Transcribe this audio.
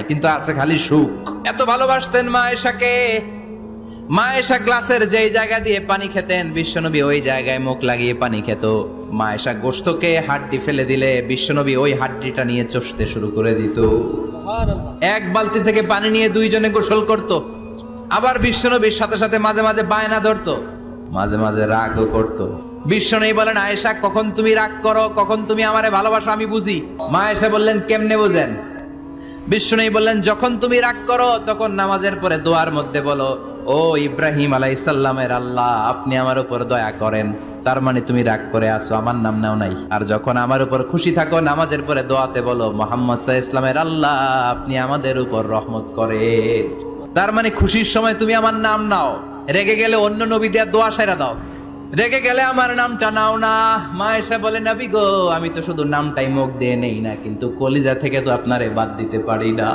কিন্তু আছে খালি সুখ। এত ভালোবাসতেন মা আয়েশাকে। মা আয়েশা গ্লাসের যেই জায়গা দিয়ে পানি খেতেন, বিশ্বনবী ওই জায়গায় মুখ লাগিয়ে পানি খেত। মা আয়েশা গোশতকে হাড্ডি ফেলে দিলে বিশ্বনবী ওই হাড্ডিটা নিয়ে চষতে শুরু করে দিত। এক বালতি থেকে পানি নিয়ে দুইজনে গোসল করত। আবার বিশ্বনবীর সাথে সাথে মাঝে মাঝে বায়না ধরতো, মাঝে মাঝে রাগও করত। বিশ্বনবী বলেন, আয়েশা কখন তুমি রাগ করো, কখন তুমি আমারে ভালোবাসো আমি বুঝি। মা আয়েশা বললেন, কেমনে বুঝেন? বিশ্বনবী বললেন, যখন তুমি রাগ করো তখন নামাজের পরে দোয়ার মধ্যে বলো, ও ইব্রাহিম আলাইহিস সালামের আল্লাহ, আপনি আমার উপর দয়া করেন। তার মানে তুমি রাগ করে আছো, আমার নাম নাও নাই। আর যখন আমার উপর খুশি থাকো নামাজের পরে দোয়াতে বলো, মুহাম্মদ সাল্লাল্লাহু আলাইহি ওয়াসাল্লামের আল্লাহ, আপনি আমাদের উপর রহমত করেন। তার মানে খুশির সময় তুমি আমার নাম নাও, রেগে গেলে অন্য নবী দেয়া দোয়া সাইরা দাও, রেগে গেলে আমার নামটা নাও না। মা আয়েশা বলে, নবী গো, আমি তো শুধু নামটাই মুখ দিয়ে নেই না, কিন্তু কলিজা থেকে তো আপনারে বাদ দিতে পারি না।